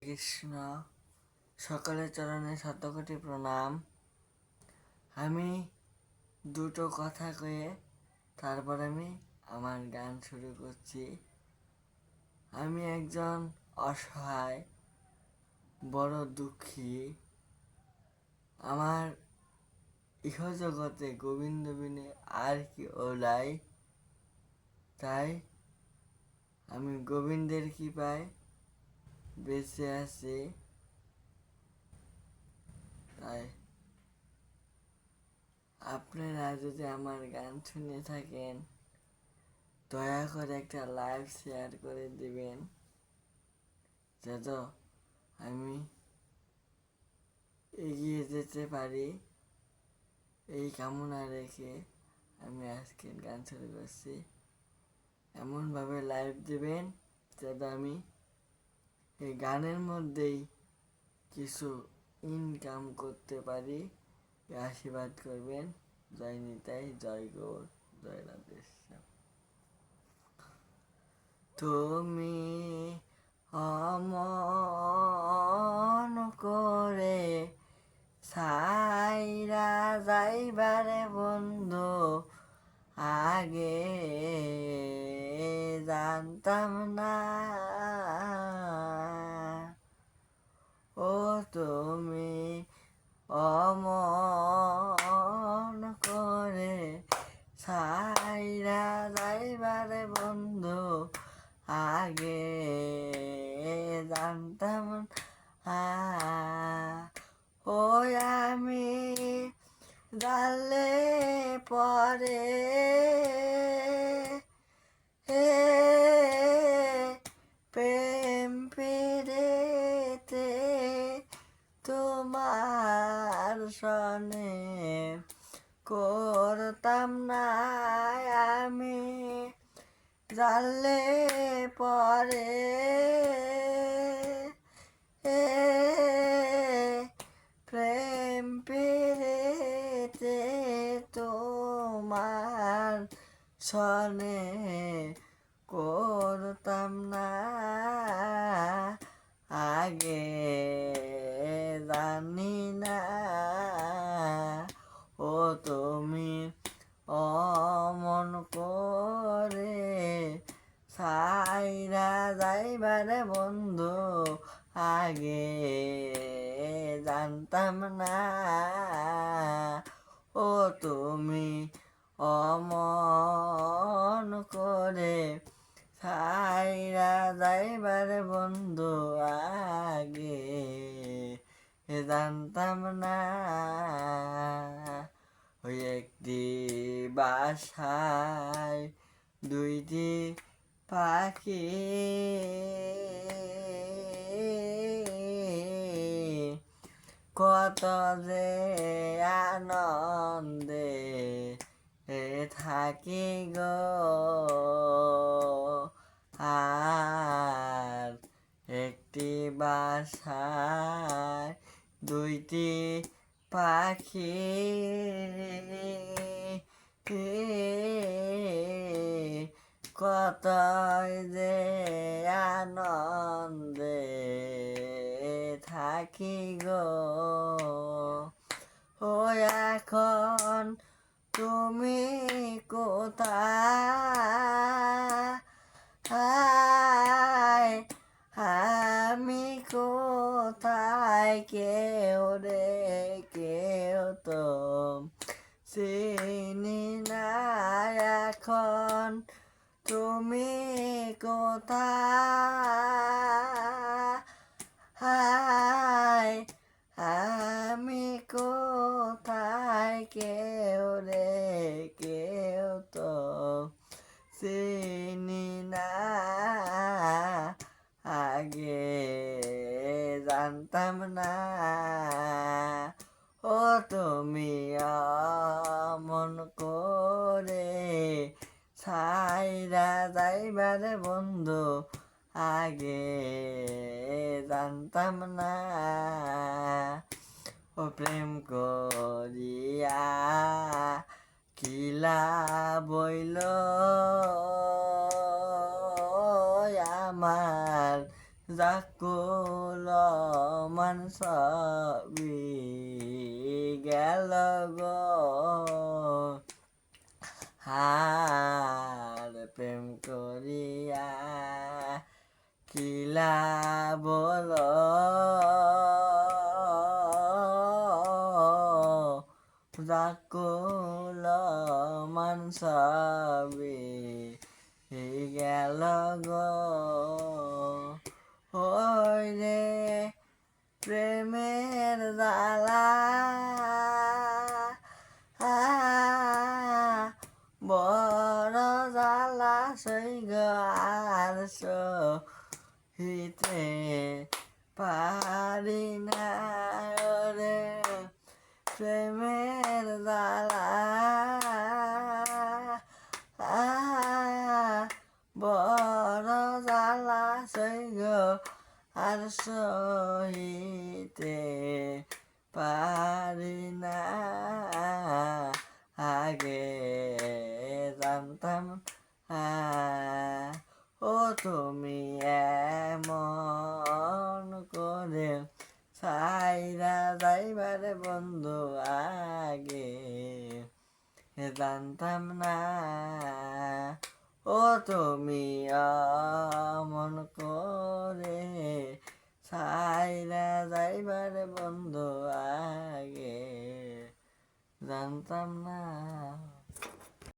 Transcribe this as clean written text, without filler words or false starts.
কৃষ্ণ, সকলের চরণে শতকোটি প্রণাম। আমি দুটো কথা কয়ে তারপর আমি আমার গান শুরু করছি। আমি একজন অসহায়, বড় দুঃখী। আমার ইহজগতে গোবিন্দ বিনে আর কি ওলাই। তাই আমি গোবিন্দের কৃপায় বেঁচে আছি। তাই আপনারা যদি আমার গান শুনে থাকেন, দয়া করে একটা লাইভ শেয়ার করে দিবেন, যাতে আমি এগিয়ে যেতে পারি। এই কামনা রেখে আমি আজকের গান শুরু করছি। এমনভাবে লাইভ দিবেন যাতে আমি এই গানের মধ্যেই কিছু ইনকাম করতে পারি। আশীর্বাদ করবেন। জয় নিতাই, জয় গৌর, জয় রাধেশ্যাম। তুমি অমন করে সাইরা যাইবারে বন্ধু, আগে জানতাম না। ও তুমি অমন করে সাইরা যাইবারে বন্ধু, আগে জানতাম না। ও আমি জানলে পরে প্রেম পেরেতে তোমার সনে করতাম না। আমি জানলে পরে প্রেম পেরেতে তোমার সনে করতাম না। আগে জানি না। ও তুমি অমন করে সাইরা যাইবারে বন্ধু, আগে জানতাম না। ও তুমি অমন করে সাইরা যাইবারে বন্ধু, আগে জানতাম না। ওই একটি বাসায় দুইটি পাখি, কত যে আনন্দে থাকি গো। আর একটি বাসায় দুইটি পাখি, কত যে আনন্দে থাকি গো। ও এখন তুমি কোথায়, আমি কোথায়, কেউ রে কেউ তো চিনি না। এখন তুমি কোথায়, আমি কোথায়, কেউ রে কেউ তো চিনি না। আগে জানতাম না। ও তুমি অমন করে সাইরা যাইবারে বন্ধু, আগে জানতাম না। ও প্রেম করিয়া কিলা বইল আমার জাকুল মান সবই গেল গো হার প্রেম করিয়া কিলা বল জাকুল মান সবই গেল গো ওই রে প্রেমের জ্বালা বড় জ্বালা সৈগ আর সহিতে পারি না রে প্রেমের জ্বালা বড় জ্বালা সৈগ আর সহিতে পারি না আগে জানতাম ও তুমি এমন করে সাইরা যাইবারে বন্ধু আগে জানতাম না ও তুমি এমন করে সাইরা যাইবারে বন্ধু আগে জানতাম না।